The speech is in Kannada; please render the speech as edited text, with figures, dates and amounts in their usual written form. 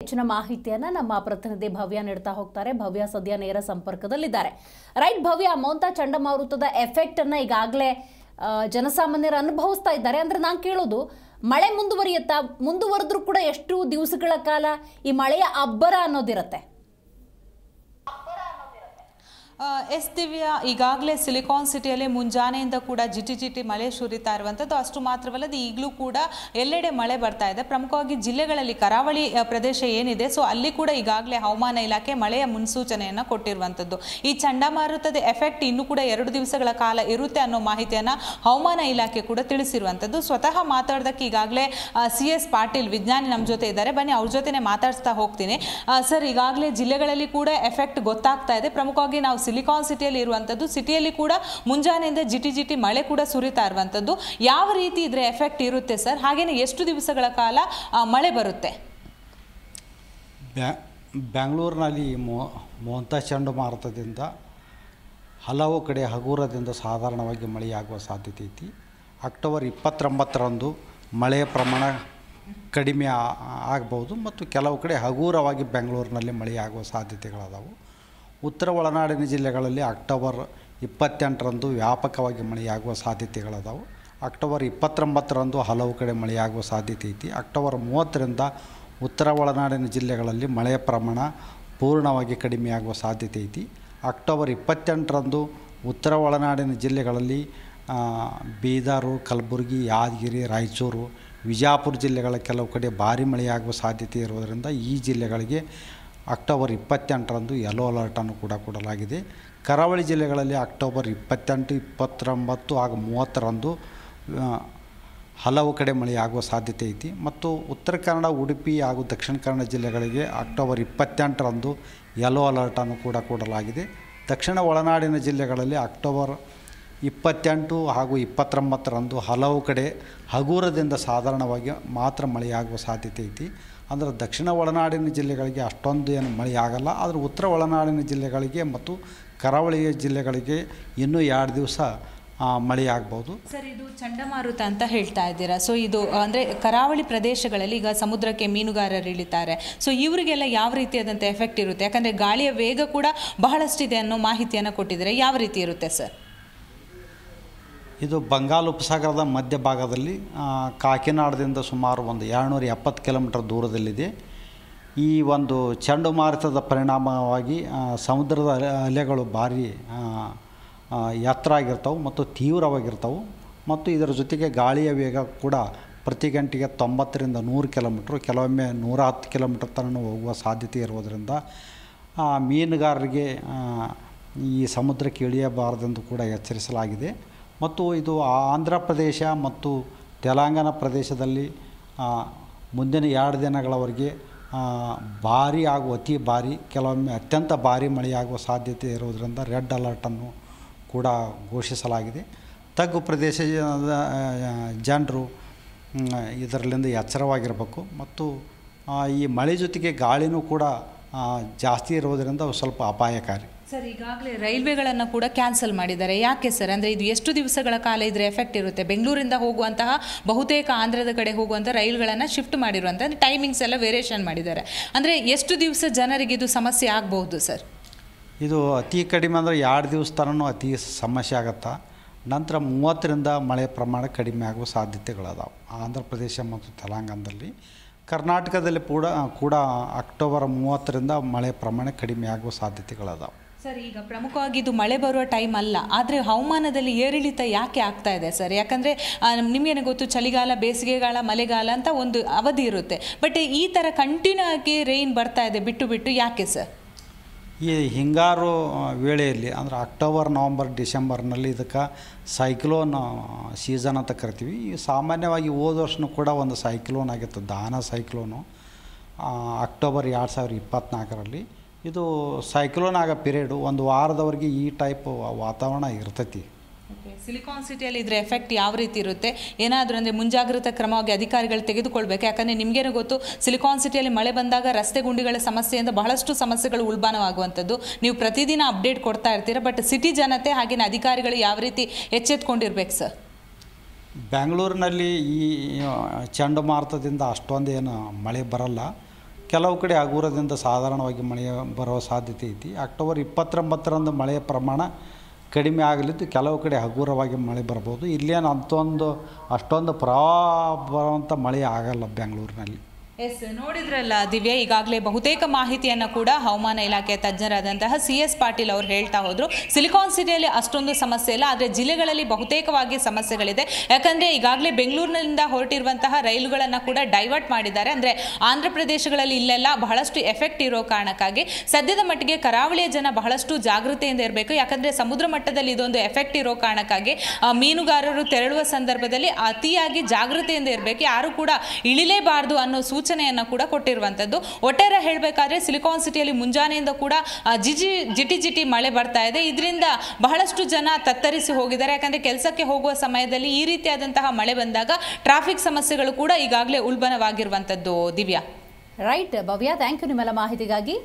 ಹೆಚ್ಚಿನ ಮಾಹಿತಿಯನ್ನ ನಮ್ಮ ಪ್ರತಿನಿಧಿ ಭವ್ಯ ನೀಡ್ತಾ ಹೋಗ್ತಾರೆ. ಭವ್ಯ ಸದ್ಯ ನೇರ ಸಂಪರ್ಕದಲ್ಲಿದ್ದಾರೆ. ರೈಟ್ ಭವ್ಯ, ಮೋಂತಾ ಚಂಡಮಾರುತದ ಎಫೆಕ್ಟ್ ಅನ್ನ ಈಗಾಗಲೇ ಜನಸಾಮಾನ್ಯರು ಅನುಭವಿಸ್ತಾ ಇದ್ದಾರೆ. ಅಂದ್ರೆ ನಾನು ಕೇಳೋದು, ಮಳೆ ಮುಂದುವರೆದ್ರೂ ಕೂಡ ಎಷ್ಟು ದಿವಸಗಳ ಕಾಲ ಈ ಮಳೆಯ ಅಬ್ಬರ ಅನ್ನೋದಿರುತ್ತೆ? ಎಸ್ ದಿವ್ಯಾ, ಈಗಾಗಲೇ ಸಿಲಿಕಾನ್ ಸಿಟಿಯಲ್ಲಿ ಮುಂಜಾನೆಯಿಂದ ಕೂಡ ಜಿಟಿ ಮಳೆ ಸುರಿತಾ ಇರುವಂಥದ್ದು. ಅಷ್ಟು ಮಾತ್ರವಲ್ಲದೆ ಈಗಲೂ ಕೂಡ ಎಲ್ಲೆಡೆ ಮಳೆ ಬರ್ತಾ ಇದೆ. ಪ್ರಮುಖವಾಗಿ ಜಿಲ್ಲೆಗಳಲ್ಲಿ ಕರಾವಳಿ ಪ್ರದೇಶ ಏನಿದೆ, ಸೊ ಅಲ್ಲಿ ಕೂಡ ಈಗಾಗಲೇ ಹವಾಮಾನ ಇಲಾಖೆ ಮಳೆಯ ಮುನ್ಸೂಚನೆಯನ್ನು ಕೊಟ್ಟಿರುವಂಥದ್ದು. ಈ ಚಂಡಮಾರುತದ ಎಫೆಕ್ಟ್ ಇನ್ನೂ ಕೂಡ 2 ದಿವಸಗಳ ಕಾಲ ಇರುತ್ತೆ ಅನ್ನೋ ಮಾಹಿತಿಯನ್ನು ಹವಾಮಾನ ಇಲಾಖೆ ಕೂಡ ತಿಳಿಸಿರುವಂಥದ್ದು. ಸ್ವತಃ ಮಾತಾಡೋದಕ್ಕೆ ಈಗಾಗಲೇ CS ಪಾಟೀಲ್ ವಿಜ್ಞಾನಿ ನಮ್ಮ ಜೊತೆ ಇದ್ದಾರೆ. ಬನ್ನಿ ಅವ್ರ ಜೊತೆನೆ ಮಾತಾಡ್ತಾ ಹೋಗ್ತೀನಿ. ಸರ್, ಈಗಾಗಲೇ ಜಿಲ್ಲೆಗಳಲ್ಲಿ ಕೂಡ ಎಫೆಕ್ಟ್ ಗೊತ್ತಾಗ್ತಾ ಇದೆ. ಪ್ರಮುಖವಾಗಿ ನಾವು ಸಿಲಿಕಾನ್ ಸಿಟಿಯಲ್ಲಿ ಇರುವಂಥದ್ದು. ಸಿಟಿಯಲ್ಲಿ ಕೂಡ ಮುಂಜಾನೆಯಿಂದ ಜಿಟಿ ಮಳೆ ಕೂಡ ಸುರಿತಾ ಇರುವಂಥದ್ದು. ಯಾವ ರೀತಿ ಇದ್ರೆ ಎಫೆಕ್ಟ್ ಇರುತ್ತೆ ಸರ್? ಹಾಗೇನೆ ಎಷ್ಟು ದಿವಸಗಳ ಕಾಲ ಮಳೆ ಬರುತ್ತೆ? ಬೆಂಗಳೂರಿನಲ್ಲಿ ಮೋಂತಾ ಚಂಡಮಾರುತದಿಂದ ಹಲವು ಕಡೆ ಹಗುರದಿಂದ ಸಾಧಾರಣವಾಗಿ ಮಳೆಯಾಗುವ ಸಾಧ್ಯತೆ ಐತಿ. ಅಕ್ಟೋಬರ್ 29ರಂದು ಮಳೆಯ ಪ್ರಮಾಣ ಕಡಿಮೆ ಆಗ್ಬೋದು ಮತ್ತು ಕೆಲವು ಕಡೆ ಹಗುರವಾಗಿ ಬೆಂಗಳೂರಿನಲ್ಲಿ ಮಳೆಯಾಗುವ ಸಾಧ್ಯತೆಗಳದಾವು. ಉತ್ತರ ಒಳನಾಡಿನ ಜಿಲ್ಲೆಗಳಲ್ಲಿ ಅಕ್ಟೋಬರ್ 28ರಂದು ವ್ಯಾಪಕವಾಗಿ ಮಳೆಯಾಗುವ ಸಾಧ್ಯತೆಗಳದಾವು. ಅಕ್ಟೋಬರ್ 29ರಂದು ಹಲವು ಕಡೆ ಮಳೆಯಾಗುವ ಸಾಧ್ಯತೆ ಐತಿ. ಅಕ್ಟೋಬರ್ 30ರಿಂದ ಉತ್ತರ ಒಳನಾಡಿನ ಜಿಲ್ಲೆಗಳಲ್ಲಿ ಮಳೆಯ ಪ್ರಮಾಣ ಪೂರ್ಣವಾಗಿ ಕಡಿಮೆಯಾಗುವ ಸಾಧ್ಯತೆ ಐತಿ. ಅಕ್ಟೋಬರ್ 28ರಂದು ಉತ್ತರ ಒಳನಾಡಿನ ಜಿಲ್ಲೆಗಳಲ್ಲಿ ಬೀದರು, ಕಲಬುರಗಿ, ಯಾದಗಿರಿ, ರಾಯಚೂರು, ವಿಜಯಪುರ ಜಿಲ್ಲೆಗಳ ಕೆಲವು ಕಡೆ ಭಾರಿ ಮಳೆಯಾಗುವ ಸಾಧ್ಯತೆ ಇರುವುದರಿಂದ ಈ ಜಿಲ್ಲೆಗಳಿಗೆ ಅಕ್ಟೋಬರ್ 28ರಂದು ಯೆಲ್ಲೋ ಅಲರ್ಟನ್ನು ಕೂಡ ಕೊಡಲಾಗಿದೆ. ಕರಾವಳಿ ಜಿಲ್ಲೆಗಳಲ್ಲಿ ಅಕ್ಟೋಬರ್ 28, 29 ಹಾಗೂ 30ರಂದು ಹಲವು ಕಡೆ ಮಳೆಯಾಗುವ ಸಾಧ್ಯತೆ ಐತಿ. ಮತ್ತು ಉತ್ತರ ಕನ್ನಡ, ಉಡುಪಿ ಹಾಗೂ ದಕ್ಷಿಣ ಕನ್ನಡ ಜಿಲ್ಲೆಗಳಿಗೆ ಅಕ್ಟೋಬರ್ 28ರಂದು ಯೆಲ್ಲೋ ಅಲರ್ಟನ್ನು ಕೂಡ ಕೊಡಲಾಗಿದೆ. ದಕ್ಷಿಣ ಒಳನಾಡಿನ ಜಿಲ್ಲೆಗಳಲ್ಲಿ ಅಕ್ಟೋಬರ್ 28 ಹಾಗೂ 29ರಂದು ಹಲವು ಕಡೆ ಹಗುರದಿಂದ ಸಾಧಾರಣವಾಗಿ ಮಾತ್ರ ಮಳೆಯಾಗುವ ಸಾಧ್ಯತೆ ಐತಿ. ಅಂದರೆ ದಕ್ಷಿಣ ಒಳನಾಡಿನ ಜಿಲ್ಲೆಗಳಿಗೆ ಅಷ್ಟೊಂದು ಏನು ಮಳೆ ಆಗಲ್ಲ. ಆದರೆ ಉತ್ತರ ಒಳನಾಡಿನ ಜಿಲ್ಲೆಗಳಿಗೆ ಮತ್ತು ಕರಾವಳಿಯ ಜಿಲ್ಲೆಗಳಿಗೆ ಇನ್ನೂ 2 ದಿವಸ ಮಳೆಯಾಗ್ಬೋದು. ಸರ್, ಇದು ಚಂಡಮಾರುತ ಅಂತ ಹೇಳ್ತಾ ಇದ್ದೀರಾ. ಸೊ ಇದು ಅಂದರೆ ಕರಾವಳಿ ಪ್ರದೇಶಗಳಲ್ಲಿ ಈಗ ಸಮುದ್ರಕ್ಕೆ ಮೀನುಗಾರರು ಇಳಿತಾರೆ. ಸೊ ಇವರಿಗೆಲ್ಲ ಯಾವ ರೀತಿಯಾದಂಥ ಎಫೆಕ್ಟ್ ಇರುತ್ತೆ? ಯಾಕಂದರೆ ಗಾಳಿಯ ವೇಗ ಕೂಡ ಬಹಳಷ್ಟಿದೆ ಅನ್ನೋ ಮಾಹಿತಿಯನ್ನು ಕೊಟ್ಟಿದ್ದಾರೆ. ಯಾವ ರೀತಿ ಇರುತ್ತೆ ಸರ್? ಇದು ಬಂಗಾಳ ಉಪಸಾಗರದ ಮಧ್ಯಭಾಗದಲ್ಲಿ ಕಾಕಿನಾಡದಿಂದ ಸುಮಾರು ಒಂದು 270 ಕಿಲೋಮೀಟರ್ ದೂರದಲ್ಲಿದೆ. ಈ ಒಂದು ಚಂಡಮಾರುತದ ಪರಿಣಾಮವಾಗಿ ಸಮುದ್ರದ ಅಲೆಗಳು ಭಾರಿ ಎತ್ತರ ಆಗಿರ್ತಾವೆ ಮತ್ತು ತೀವ್ರವಾಗಿರ್ತಾವೆ. ಮತ್ತು ಇದರ ಜೊತೆಗೆ ಗಾಳಿಯ ವೇಗ ಕೂಡ ಪ್ರತಿ ಗಂಟೆಗೆ 90ರಿಂದ 100 ಕಿಲೋಮೀಟ್ರ್, ಕೆಲವೊಮ್ಮೆ 110 ಕಿಲೋಮೀಟರ್ ತನಕ ಹೋಗುವ ಸಾಧ್ಯತೆ ಇರುವುದರಿಂದ ಮೀನುಗಾರರಿಗೆ ಈ ಸಮುದ್ರಕ್ಕೆ ಇಳಿಯಬಾರದೆಂದು ಕೂಡ ಎಚ್ಚರಿಸಲಾಗಿದೆ. ಮತ್ತು ಇದು ಆಂಧ್ರ ಪ್ರದೇಶ ಮತ್ತು ತೆಲಂಗಾಣ ಪ್ರದೇಶದಲ್ಲಿ ಮುಂದಿನ 2 ದಿನಗಳವರೆಗೆ ಭಾರಿ ಹಾಗೂ ಅತಿ ಭಾರಿ, ಕೆಲವೊಮ್ಮೆ ಅತ್ಯಂತ ಭಾರಿ ಮಳೆಯಾಗುವ ಸಾಧ್ಯತೆ ಇರುವುದರಿಂದ ರೆಡ್ ಅಲರ್ಟನ್ನು ಕೂಡ ಘೋಷಿಸಲಾಗಿದೆ. ತಗ್ಗು ಪ್ರದೇಶದ ಜನರು ಇದರಲ್ಲಿಂದ ಎಚ್ಚರವಾಗಿರಬೇಕು. ಮತ್ತು ಈ ಮಳೆ ಜೊತೆಗೆ ಗಾಳಿನೂ ಕೂಡ ಜಾಸ್ತಿ ಇರುವುದರಿಂದ ಸ್ವಲ್ಪ ಅಪಾಯಕಾರಿ. ಸರ್, ಈಗಾಗಲೇ ರೈಲ್ವೆಗಳನ್ನು ಕೂಡ ಕ್ಯಾನ್ಸಲ್ ಮಾಡಿದ್ದಾರೆ. ಯಾಕೆ ಸರ್? ಅಂದರೆ ಇದು ಎಷ್ಟು ದಿವಸಗಳ ಕಾಲ ಇದ್ರೆ ಎಫೆಕ್ಟ್ ಇರುತ್ತೆ? ಬೆಂಗಳೂರಿಂದ ಹೋಗುವಂತಹ ಬಹುತೇಕ ಆಂಧ್ರದ ಕಡೆ ಹೋಗುವಂಥ ರೈಲ್ಗಳನ್ನು ಶಿಫ್ಟ್ ಮಾಡಿರುವಂಥ ಟೈಮಿಂಗ್ಸ್ ಎಲ್ಲ ವೇರಿಯೇಷನ್ ಮಾಡಿದ್ದಾರೆ. ಅಂದರೆ ಎಷ್ಟು ದಿವಸ ಜನರಿಗೆ ಇದು ಸಮಸ್ಯೆ ಆಗಬಹುದು ಸರ್? ಇದು ಅತಿ ಕಡಿಮೆ ಅಂದರೆ 2 ದಿವಸ ತನಕ ಅತಿ ಸಮಸ್ಯೆ ಆಗುತ್ತಾ. ನಂತರ 30ರಿಂದ ಮಳೆ ಪ್ರಮಾಣ ಕಡಿಮೆ ಆಗುವ ಸಾಧ್ಯತೆಗಳದಾವೆ ಆಂಧ್ರ ಪ್ರದೇಶ ಮತ್ತು ತೆಲಂಗಾಣದಲ್ಲಿ. ಕರ್ನಾಟಕದಲ್ಲಿ ಕೂಡ ಅಕ್ಟೋಬರ್ 30ರಿಂದ ಮಳೆ ಪ್ರಮಾಣ ಕಡಿಮೆ ಆಗುವ ಸಾಧ್ಯತೆಗಳದಾವೆ. ಸರ್, ಈಗ ಪ್ರಮುಖವಾಗಿ ಇದು ಮಳೆ ಬರುವ ಟೈಮ್ ಅಲ್ಲ, ಆದರೆ ಹವಾಮಾನದಲ್ಲಿ ಏರಿಳಿತ ಯಾಕೆ ಆಗ್ತಾ ಇದೆ ಸರ್? ಯಾಕಂದರೆ ನಿಮಗೇನೆ ಗೊತ್ತು, ಚಳಿಗಾಲ, ಬೇಸಿಗೆಗಾಲ, ಮಳೆಗಾಲ ಅಂತ ಒಂದು ಅವಧಿ ಇರುತ್ತೆ. ಬಟ್ ಈ ಥರ ಕಂಟಿನ್ಯೂ ಆಗಿ ರೈನ್ ಬರ್ತಾ ಇದೆ ಬಿಟ್ಟು ಯಾಕೆ ಸರ್? ಈ ಹಿಂಗಾರು ವೇಳೆಯಲ್ಲಿ ಅಂದರೆ ಅಕ್ಟೋಬರ್, ನವಂಬರ್, ಡಿಸೆಂಬರ್ನಲ್ಲಿ ಇದಕ್ಕೆ ಸೈಕ್ಲೋನ್ ಸೀಸನ್ ಅಂತ ಕರಿತೀವಿ. ಈ ಸಾಮಾನ್ಯವಾಗಿ ಹೋದ ವರ್ಷನೂ ಕೂಡ ಒಂದು ಸೈಕ್ಲೋನ್ ಆಗಿತ್ತು, ದಾನ ಸೈಕ್ಲೋನು, ಅಕ್ಟೋಬರ್ 2024ರಲ್ಲಿ. ಇದು ಸೈಕ್ಲೋನ್ ಆಗೋ ಪೀರಿಯಡು 1 ವಾರದವರೆಗೆ ಈ ಟೈಪ್ ವಾತಾವರಣ ಇರ್ತೈತಿ. ಸಿಲಿಕಾನ್ ಸಿಟಿಯಲ್ಲಿ ಇದರ ಎಫೆಕ್ಟ್ ಯಾವ ರೀತಿ ಇರುತ್ತೆ? ಏನಾದರೂ ಅಂದರೆ ಮುಂಜಾಗ್ರತಾ ಕ್ರಮವಾಗಿ ಅಧಿಕಾರಿಗಳು ತೆಗೆದುಕೊಳ್ಬೇಕು. ಯಾಕಂದರೆ ನಿಮಗೇನು ಗೊತ್ತು, ಸಿಲಿಕಾನ್ ಸಿಟಿಯಲ್ಲಿ ಮಳೆ ಬಂದಾಗ ರಸ್ತೆ ಗುಂಡಿಗಳ ಸಮಸ್ಯೆಯಿಂದ ಬಹಳಷ್ಟು ಸಮಸ್ಯೆಗಳು ಉಲ್ಬಣವಾಗುವಂಥದ್ದು. ನೀವು ಪ್ರತಿದಿನ ಅಪ್ಡೇಟ್ ಕೊಡ್ತಾ ಇರ್ತೀರ. ಬಟ್ ಸಿಟಿ ಜನತೆ ಹಾಗೆಯೇ ಅಧಿಕಾರಿಗಳು ಯಾವ ರೀತಿ ಎಚ್ಚೆತ್ಕೊಂಡಿರ್ಬೇಕು ಸರ್? ಬೆಂಗಳೂರಿನಲ್ಲಿ ಈ ಚಂಡಮಾರುತದಿಂದ ಅಷ್ಟೊಂದೇನು ಮಳೆ ಬರಲ್ಲ. ಕೆಲವು ಕಡೆ ಹಗುರದಿಂದ ಸಾಧಾರಣವಾಗಿ ಮಳೆ ಬರುವ ಸಾಧ್ಯತೆ ಐತಿ. ಅಕ್ಟೋಬರ್ 29ರಂದು ಮಳೆಯ ಪ್ರಮಾಣ ಕಡಿಮೆ ಆಗಲಿದ್ದು ಕೆಲವು ಕಡೆ ಹಗುರವಾಗಿ ಮಳೆ ಬರ್ಬೋದು. ಇಲ್ಲೇನು ಅಷ್ಟೊಂದು ಪ್ರವಾಹ ಬರುವಂಥ ಮಳೆ ಆಗಲ್ಲ ಬೆಂಗಳೂರಿನಲ್ಲಿ. ಎಸ್, ನೋಡಿದ್ರಲ್ಲ ದಿವ್ಯಾ, ಈಗಾಗಲೇ ಬಹುತೇಕ ಮಾಹಿತಿಯನ್ನು ಕೂಡ ಹವಾಮಾನ ಇಲಾಖೆಯ ತಜ್ಞರಾದಂತಹ CS ಪಾಟೀಲ್ ಅವರು ಹೇಳ್ತಾ ಹೋದರು. ಸಿಲಿಕಾನ್ ಸಿಟಿಯಲ್ಲಿ ಅಷ್ಟೊಂದು ಸಮಸ್ಯೆ ಇಲ್ಲ, ಆದರೆ ಜಿಲ್ಲೆಗಳಲ್ಲಿ ಬಹುತೇಕವಾಗಿ ಸಮಸ್ಯೆಗಳಿದೆ. ಯಾಕಂದರೆ ಈಗಾಗಲೇ ಬೆಂಗಳೂರಿನಿಂದ ಹೊರಟಿರುವಂತಹ ರೈಲುಗಳನ್ನು ಕೂಡ ಡೈವರ್ಟ್ ಮಾಡಿದ್ದಾರೆ. ಅಂದರೆ ಆಂಧ್ರ ಪ್ರದೇಶಗಳಲ್ಲಿ ಇಲ್ಲೆಲ್ಲ ಬಹಳಷ್ಟು ಎಫೆಕ್ಟ್ ಇರೋ ಕಾರಣಕ್ಕಾಗಿ ಸದ್ಯದ ಮಟ್ಟಿಗೆ ಕರಾವಳಿಯ ಜನ ಬಹಳಷ್ಟು ಜಾಗೃತೆಯಿಂದ ಇರಬೇಕು. ಯಾಕಂದರೆ ಸಮುದ್ರ ಮಟ್ಟದಲ್ಲಿ ಇದೊಂದು ಎಫೆಕ್ಟ್ ಇರೋ ಕಾರಣಕ್ಕಾಗಿ ಮೀನುಗಾರರು ತೆರಳುವ ಸಂದರ್ಭದಲ್ಲಿ ಅತಿಯಾಗಿ ಜಾಗೃತೆಯಿಂದ ಇರಬೇಕು, ಯಾರು ಕೂಡ ಇಳಿಲೇಬಾರದು ಅನ್ನೋ ಸೂಚನೆಯನ್ನು ಕೂಡ ಕೊಟ್ಟಿರುವಂಥದ್ದು. ಒಟ್ಟಾರೆ ಹೇಳಬೇಕಾದ್ರೆ ಸಿಲಿಕಾನ್ ಸಿಟಿಯಲ್ಲಿ ಮುಂಜಾನೆಯಿಂದ ಕೂಡ ಜಿಟಿ ಮಳೆ ಬರ್ತಾ ಇದೆ. ಇದರಿಂದ ಬಹಳಷ್ಟು ಜನ ತತ್ತರಿಸಿ ಹೋಗಿದ್ದಾರೆ. ಯಾಕಂದರೆ ಕೆಲಸಕ್ಕೆ ಹೋಗುವ ಸಮಯದಲ್ಲಿ ಈ ರೀತಿಯಾದಂತಹ ಮಳೆ ಬಂದಾಗ ಟ್ರಾಫಿಕ್ ಸಮಸ್ಯೆಗಳು ಕೂಡ ಈಗಾಗಲೇ ಉಲ್ಬಣವಾಗಿರುವಂಥದ್ದು. Divya. Right Bhavya, thank you ನಿಮ್ಮೆಲ್ಲ ಮಾಹಿತಿಗಾಗಿ.